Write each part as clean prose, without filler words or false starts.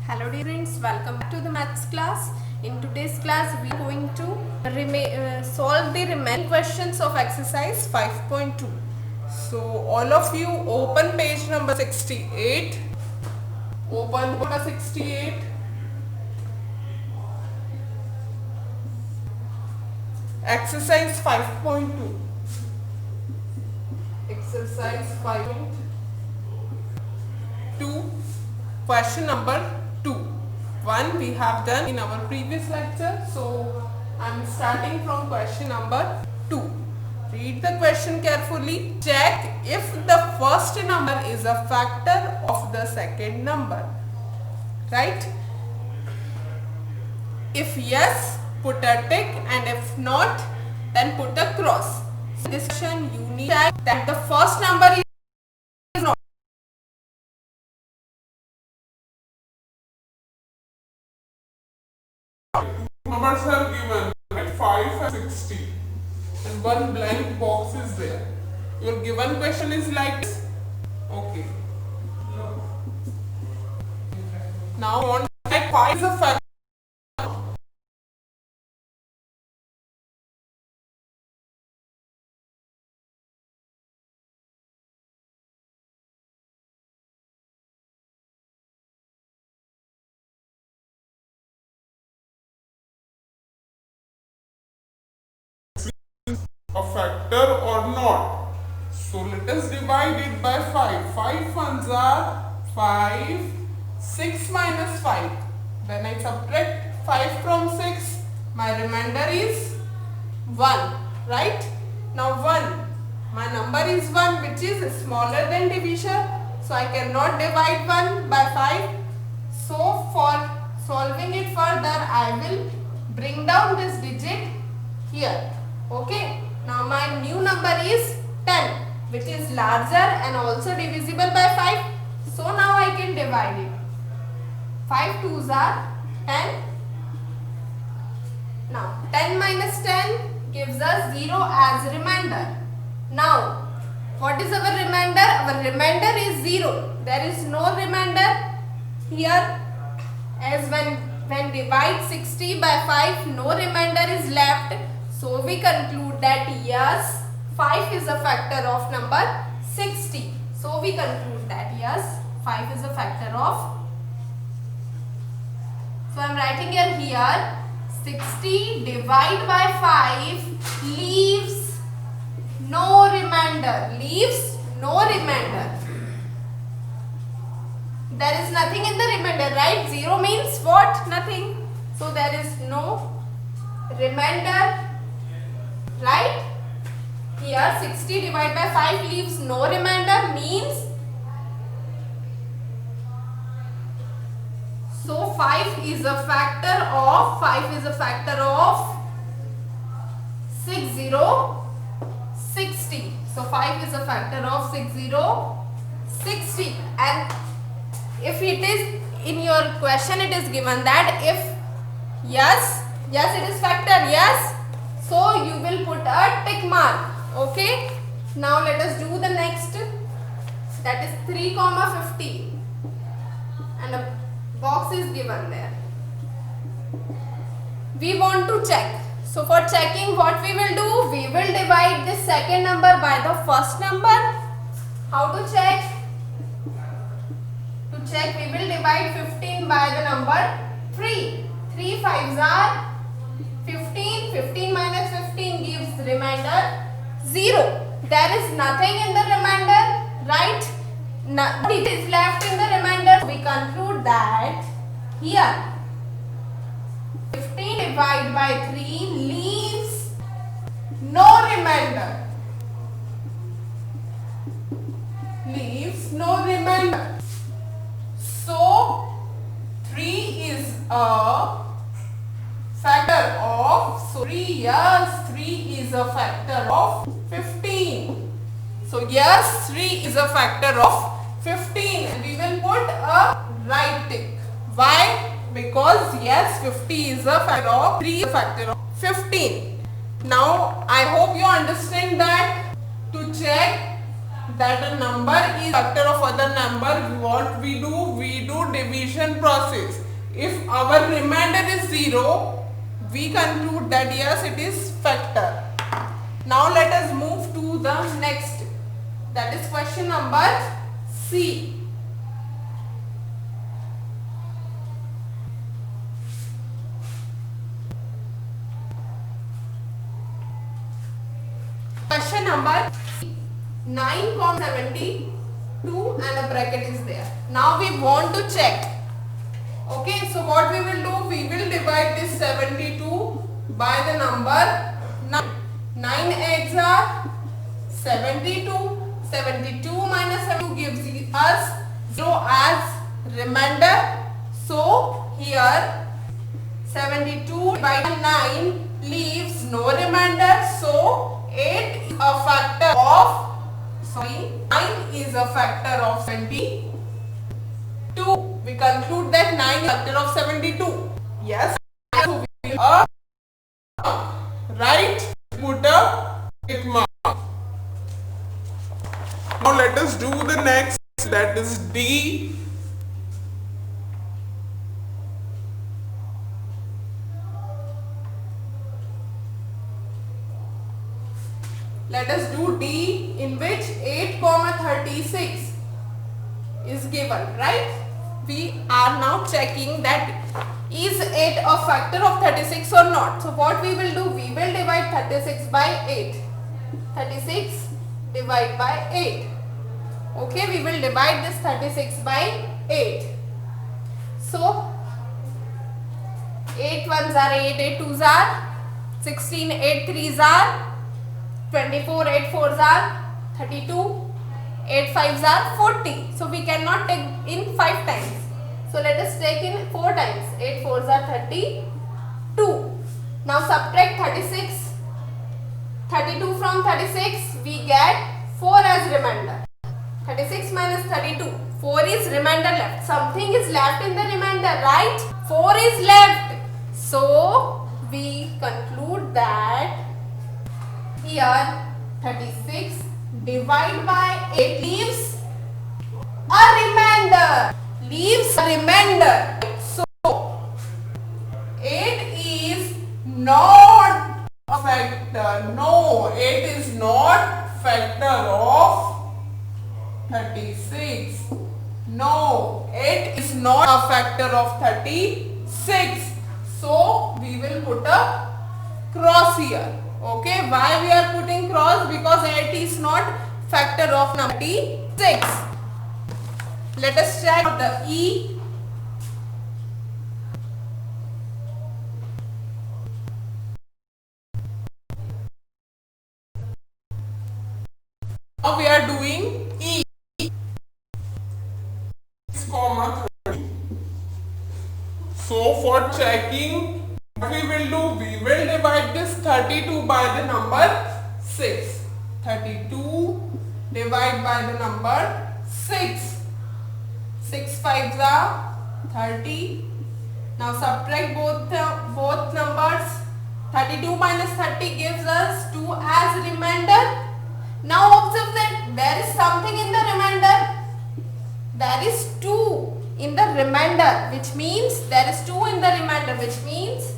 Hello dear friends, welcome back to the maths class. In today's class we are going to solve the remaining questions of exercise 5.2. So all of you open page number 68. Open number 68. Exercise 5.2. Exercise 5.2. Question number 2. One we have done in our previous lecture. So I am starting from question number 2. Read the question carefully. Check if the first number is a factor of the second number. Right? If yes, put a tick, and if not, then put a cross. In this question you need to check that the first number is not. Numbers are given at 5 and 60 and one blank box is there. Your given question is like this. Okay. Now on check 5 is a factor. A factor or not. So let us divide it by 5. 5 ones are 5. 6 minus 5. When I subtract 5 from 6, my remainder is 1. Right? Now 1. My number is 1, which is smaller than division. So I cannot divide 1 by 5. So for solving it further, I will bring down this digit here. Okay. Now my new number is 10, which is larger and also divisible by 5. So now I can divide it. 5 2s are 10. Now 10 minus 10 gives us 0 as remainder. Now what is our remainder? Our remainder is 0. There is no remainder here, as when divide 60 by 5, no remainder is left. So we conclude that yes, 5 is a factor of number 60. So we conclude that yes, 5 is a factor of. So I am writing here 60 divided by 5 leaves no remainder. Leaves no remainder. There is nothing in the remainder, right? 0 means what? Nothing. So there is no remainder. Right? Here 60 divided by 5 leaves no remainder means, so 5 is a factor of 60. So 5 is a factor of 60. And if it is in your question, it is given that if yes it is factor, yes, so you will put a tick mark. Okay. Now let us do the next. That is 3, 15. And a box is given there. We want to check. So for checking, what we will do? We will divide the second number by the first number. How to check? To check, we will divide 15 by the number 3. 3 5s are 15. 15 minus 15 gives remainder 0. There is nothing in the remainder, right? Nothing is left in the remainder. We conclude that here 15 divided by 3 leaves no remainder. Leaves no remainder. So 3 is a factor of, so 3 is a factor of 15. So yes, 3 is a factor of 15. We will put a right tick. Why? Because yes, 50 is a factor of 3 is a factor of 15. Now I hope you understand that to check that a number is factor of other number, what we do division process. If our remainder is 0, we conclude that yes, it is factor. Now let us move to the next. That is question number C. Question number 9,72 and a bracket is there. Now we want to check. Okay, so what we will do? We will divide this 72 by the number 9. 9 eggs are 72. 72 minus 72 gives us 0 as remainder. So here 72 by 9 leaves no remainder. So 8 is a factor of 9 is a factor of 72. We conclude that 9 is a factor of 72. Yes. So we will right, put a tick mark. Now let us do the next, that is D. Let us do D, in which 8,36 is given, right? We are now checking that is 8 a factor of 36 or not. So what we will do? We will divide 36 by 8. 36 divide by 8. Okay, we will divide this 36 by 8. So 8 ones are 8, 8 twos are 16, 8 threes are 24, 8 fours are 32, 8 fives are 40. So we cannot take in 5 times. So let us take in 4 times. 8 fours are 32. Now subtract 36, 32 from 36, we get 4 as remainder. 36 minus 32, 4 is remainder left. Something is left in the remainder, right? 4 is left. So we conclude that here 36 divided by 8 leaves a remainder. So 8 is not a factor. No, 8 is not factor of 36. No, 8 is not a factor of 36. So we will put a cross here. Okay, why we are putting cross? Because 8 is not factor of number 36. Let us check the E. Now we are doing E. 6,30. So for checking, what we will do? We will divide this 32 by the number 6. 32 divide by the number 6. 6 fives are 30. Now subtract both numbers. 32 minus 30 gives us 2 as remainder. Now observe that there is something in the remainder. There is 2 in the remainder, which means there is 2 in the remainder, which means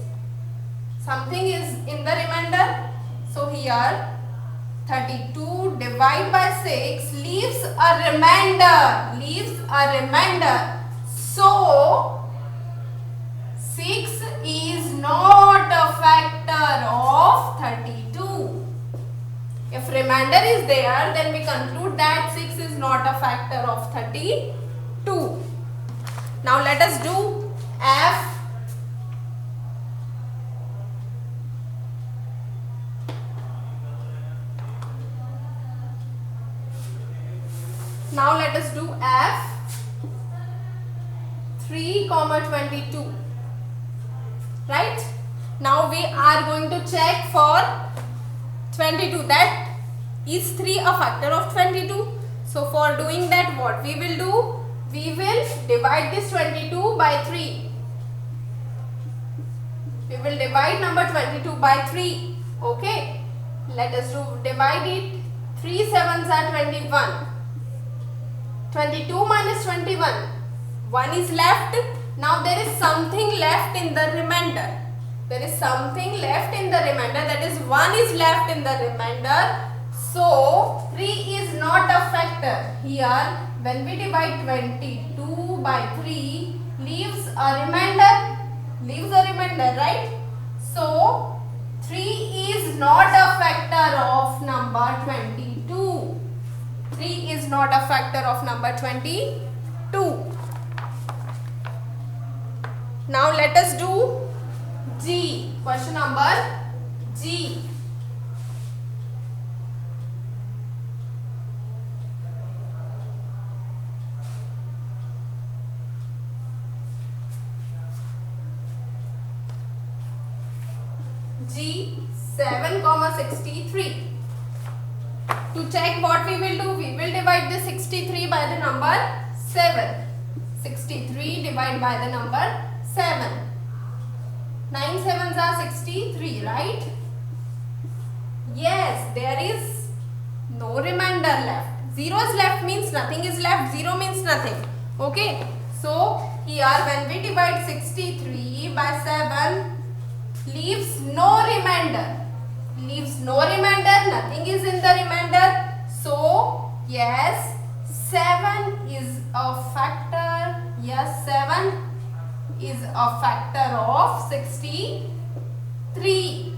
something is in the remainder. So here 32 divided by 6 leaves a remainder. So 6 is not a factor of 32. If remainder is there, then we conclude that 6 is not a factor of 32. Now let us do F. Now let us do F. 3,22. Right? Now we are going to check for 22. That is 3 a factor of 22? So for doing that, what we will do? We will divide this 22 by 3. We will divide number 22 by 3. Okay. Let us divide it. 3 sevens are 21. 22 minus 21. 1 is left. Now there is something left in the remainder. There is something left in the remainder, that is 1 is left in the remainder. So 3 is not a factor. Here when we divide 22 by 3 leaves a remainder. Right? So 3 is not a factor of number 22. 3 is not a factor of number 22. Now let us do G. Question number G. G 7,63. To check what we will do, we will divide the 63 by the number 7. 63 divided by the number 7. 9 sevens are 63, right? Yes, there is no remainder left. 0 is left means nothing is left. 0 means nothing. Okay. So here when we divide 63 by 7, leaves no remainder. Nothing is in the remainder. So yes, 7 is a factor. Yes, 7 is a factor of 63.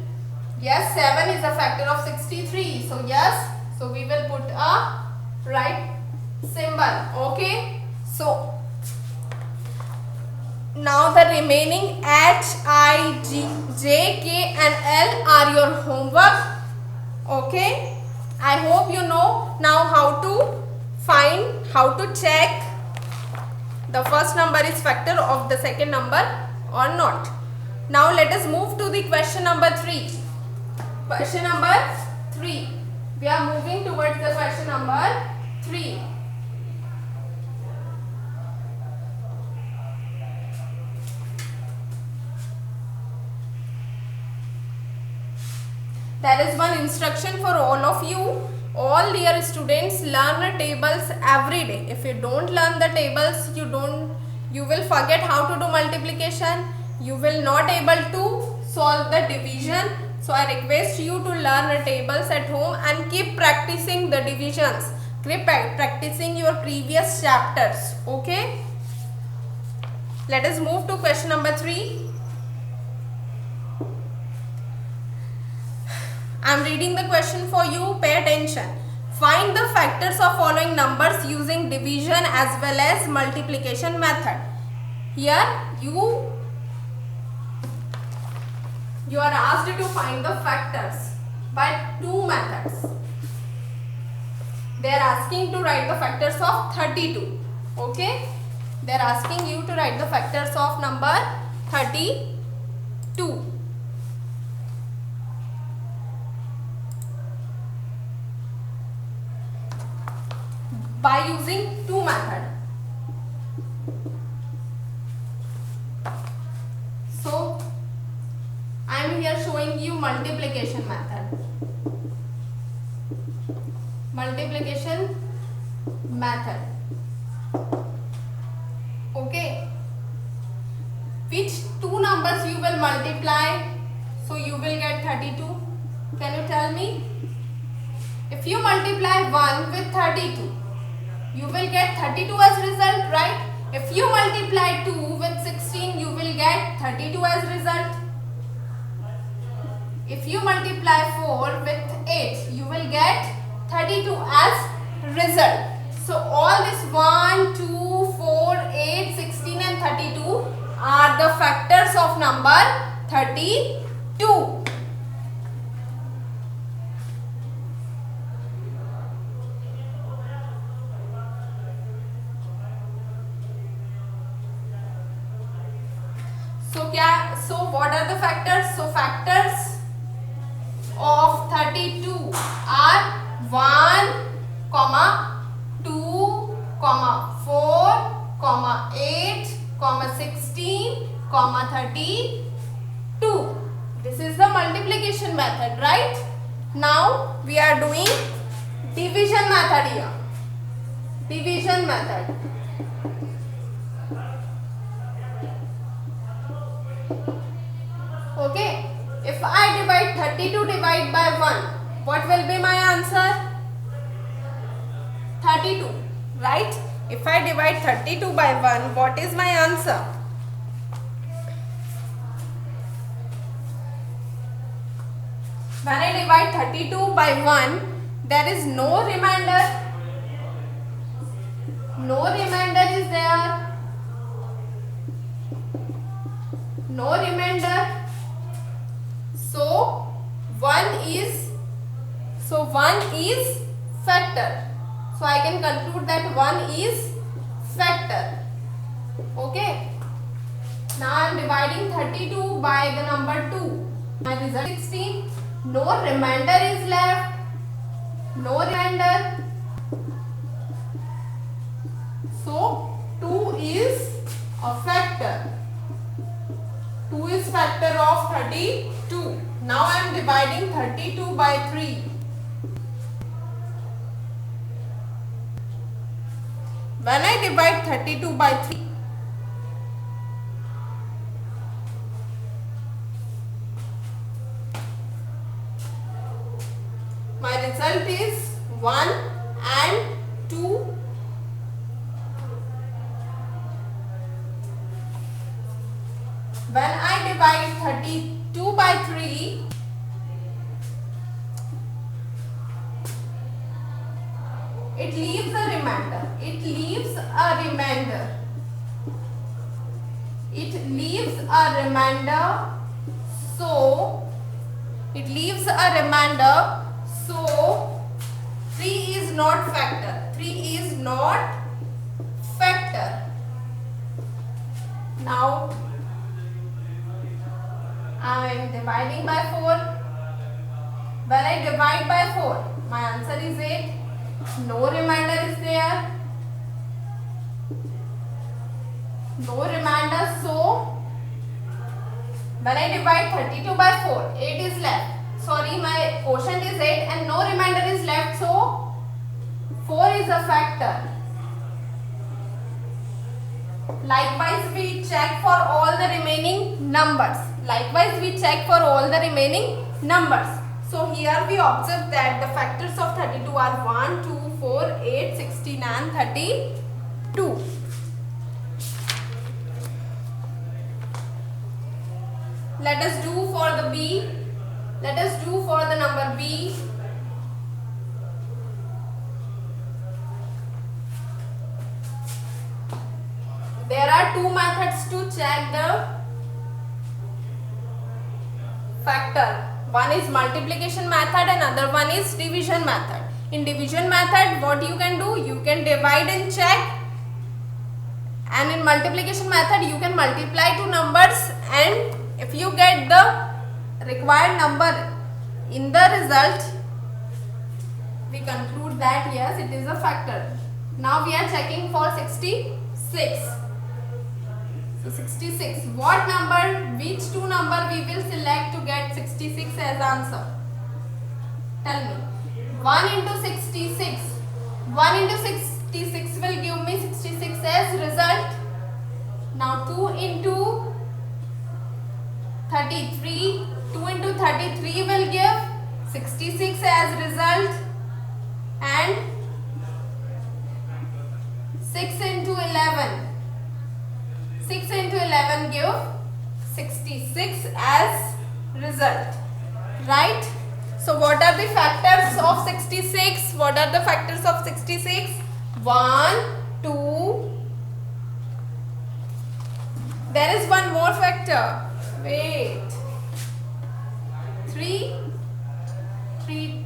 Yes, 7 is a factor of 63. So yes, so we will put a right symbol. Okay. So now the remaining H, I, J, K and L are your homework. Okay. I hope you know now how to check the first number is factor of the second number or not. Now let us move to the question number 3. Question number 3. We are moving towards the question number 3. There is one instruction for all of you. All dear students, learn tables every day. If you don't learn the tables, you will forget how to do multiplication. You will not able to solve the division. So I request you to learn the tables at home and keep practicing the divisions. Keep practicing your previous chapters. Okay. Let us move to question number 3. I am reading the question for you. Pay attention. Find the factors of following numbers using division as well as multiplication method. Here you are asked to find the factors by 2 methods. They are asking to write the factors of 32. Okay. They are asking you to write the factors of number 32. By using 2 methods. So I am here showing you multiplication method. Okay. Which 2 numbers you will multiply? So you will get 32. Can you tell me? If you multiply 1 with 32, you will get 32 as result, right? If you multiply 2 with 16, you will get 32 as result. If you multiply 4 with 8, you will get 32 as result. So all this 1, 2, 4, 8, 16 and 32 are the factors of number 32. So what are the factors? So factors of 32 are 1, 2, 4, 8, 16, 32. This is the multiplication method, right? Now we are doing division method here. Division method. Okay. If I divide 32 divide by 1, what will be my answer? 32, right? If I divide 32 by 1, what is my answer? When I divide 32 by 1, there is no remainder. No remainder is there. No remainder. So 1 is factor. So I can conclude that 1 is factor. Okay. Now I am dividing 32 by the number 2. My result 16. No remainder is left. No remainder. So 2 is a factor. 2 is factor of 32. Now I am dividing 32 by 3. When I divide 32 by 3, my result is 1 and 2. When I divide 32 by 3, it leaves a remainder. It leaves a remainder. It leaves a remainder. So, it leaves a remainder. So, 3 is not factor. 3 is not factor. Now, I am dividing by 4. When I divide by 4, my answer is 8. No remainder is there. No remainder. So, when I divide 32 by 4, 8 is left. Sorry, my quotient is 8 and no remainder is left. So, 4 is a factor. Likewise, we check for all the remaining numbers. So here we observe that the factors of 32 are 1, 2, 4, 8, 16 and 32. Let us do for the B. Let us do for the number B. There are two methods to check the factor. One is multiplication method and another one is division method. In division method, what you can do? You can divide and check. And in multiplication method, you can multiply two numbers, and if you get the required number in the result, we conclude that yes, it is a factor. Now we are checking for 66. So 66. What number, which two number we will select to get 66 as answer? Tell me. 1 into 66. 1 into 66 will give me 66 as result. Now 2 into 33. 2 into 33 will give 66 as result. And 6 into 11. 6 into 11 give 66 as result. Right? So what are the factors of 66? What are the factors of 66? 1, 2. There is one more factor. Wait. 3. 3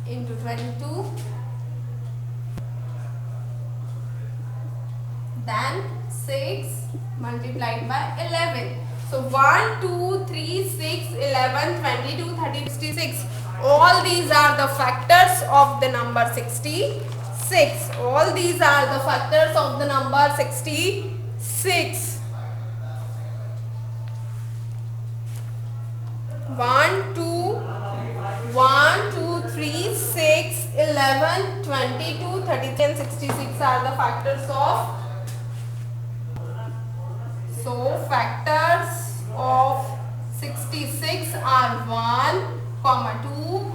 into 22. Then 6 multiplied by 11. So 1, 2, 3, 6, 11, 22, 30, 66. All these are the factors of the number 66. All these are the factors of the number 66. 1, 2, 3, 6, 11, 22, 33 and 66 are the factors of. So factors of 66 are 1, 2,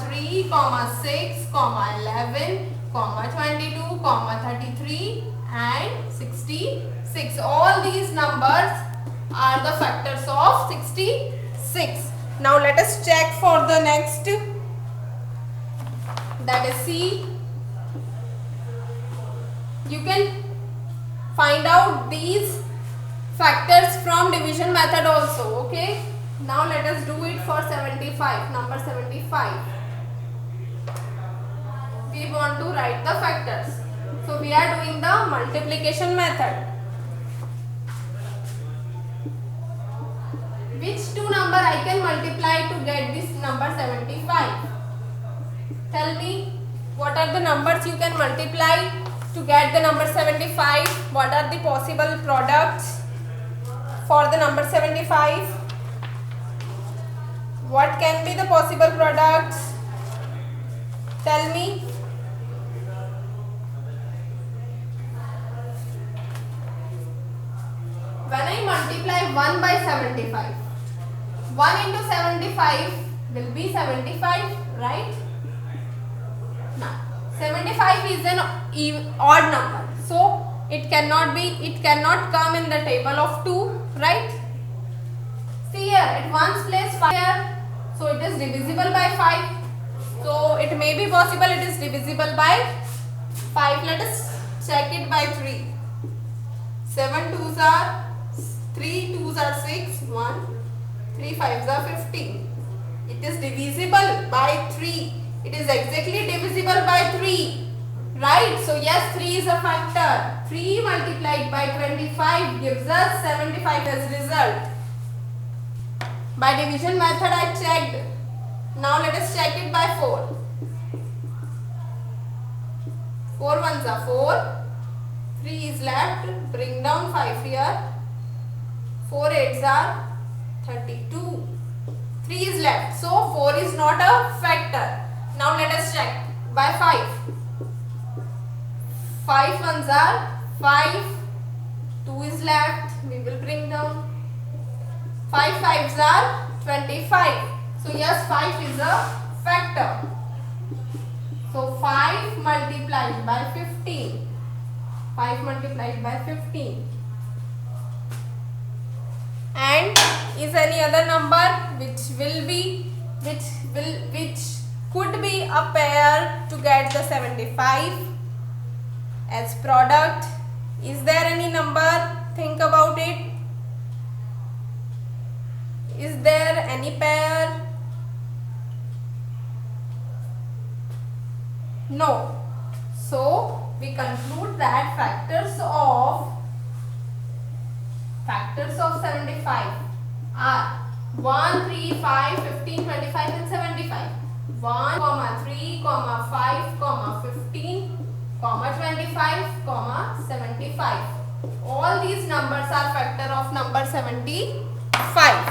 3, 6, 11, 22, 33 and 66. All these numbers are the factors of 66. Now let us check for the next, that is C. You can find out these factors from division method also. Okay. Now let us do it for 75. Number 75. We want to write the factors. So we are doing the multiplication method. Which two number I can multiply to get this number 75? Tell me, what are the numbers you can multiply to get the number 75? What are the possible products for the number 75? What can be the possible products? Tell me. When I multiply 1 by 75, 1 into 75 will be 75, right? Now, 75 is an odd number, so it cannot come in the table of 2, right? See here, at one's place 5 here, so it is divisible by 5. So it may be possible it is divisible by 5. Let us check it by 3. 7 2s are 3 2s are 6, 1, 3 5s are 15. It is divisible by 3. It is exactly divisible by 3. Right? So yes, 3 is a factor. 3 multiplied by 25 gives us 75 as result. By division method I checked. Now let us check it by 4. 4 ones are 4. 3 is left. Bring down 5 here. 4 8s are 32. 3 is left. So 4 is not a factor. Now let us check by 5. 5 ones are 5. 2 is left. We will bring down. 5 5s are 25. So yes, 5 is a factor. So 5 multiplied by 15. 5 multiplied by 15. And is any other number which could be a pair to get the 75 as product? Is there any number? Think about it. Is there any pair? No. So we conclude that factors of 75 are 1, 3, 5, 15, 25 and 75. 1, 3, 5, 15, 25, 75. All these numbers are factor of number 75.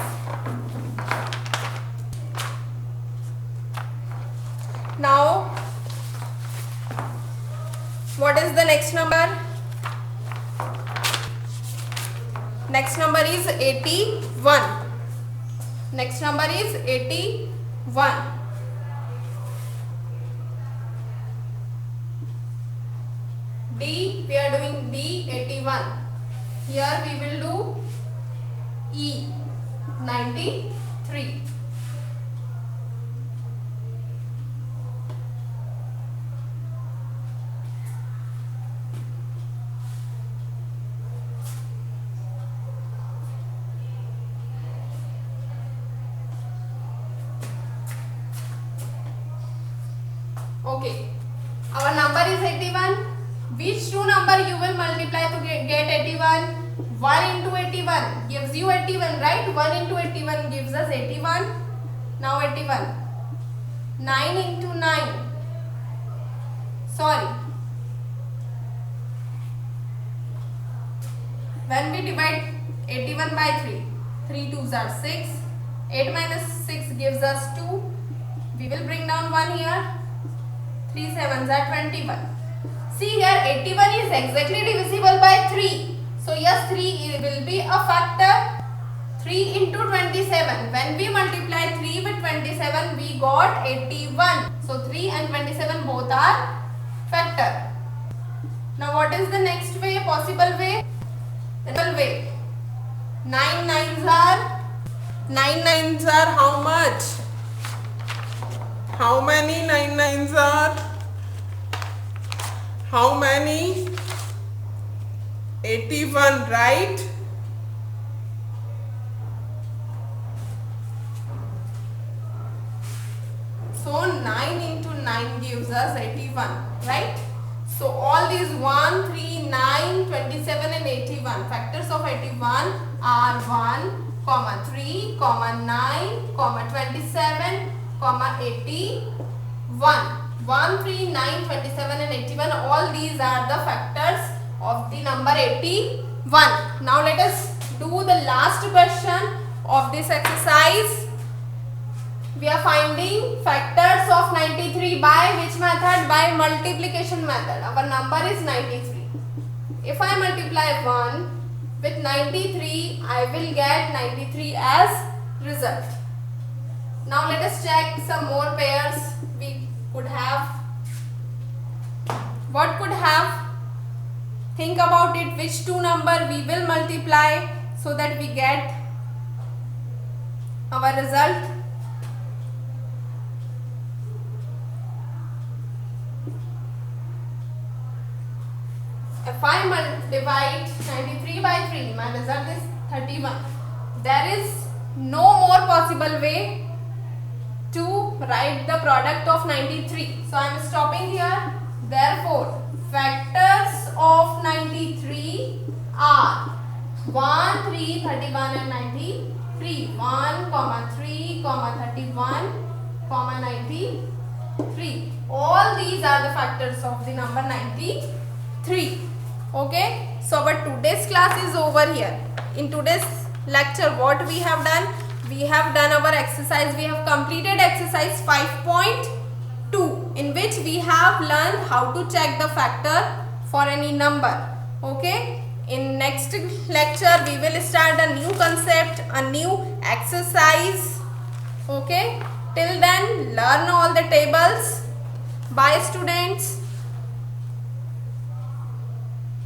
Now, what is the next number? Next number is 81. Next number is 81. D, we are doing D, 81. Here we will do E, 93. Okay, our number is 81. Which two number you will multiply to get 81? 1 into 81 gives you 81, right? 1 into 81 gives us 81. Now 81. 9 into 9. Sorry. When we divide 81 by 3, 3 2s are 6. 8 minus 6 gives us 2. We will bring down 1 here. 3 7s are 21. See here, 81 is exactly divisible by 3. So yes, 3 will be a factor. 3 into 27. When we multiply 3 with 27, we got 81. So 3 and 27 both are factor. Now what is the next way, possible way? The way. 9 nines are how much? How many 9 nines are? How many? 81, right? So 9 into 9 gives us 81, right? So all these 1, 3, 9, 27 and 81. Factors of 81 are 1, 3, 9, 27, 81. 1, 3, 9, 27 and 81. All these are the factors of the number 81. Now let us do the last question of this exercise. We are finding factors of 93 by which method? By multiplication method. Our number is 93. If I multiply 1 with 93, I will get 93 as result. Now let us check some more pairs we could have. What could have? Think about it, which two number we will multiply so that we get our result. If I divide 93 by 3, my result is 31. There is no more possible way to write the product of 93. So I am stopping here. Therefore, factors of 93 are 1, 3, 31 and 93. 1, 3, 31, 93. All these are the factors of the number 93. Okay, so our today's class is over here. In today's lecture, what we have done? We have done our exercise. We have completed exercise 5.2, in which we have learned how to check the factor for any number. Okay, in next lecture we will start a new concept, a new exercise. Okay, till then learn all the tables. Bye students.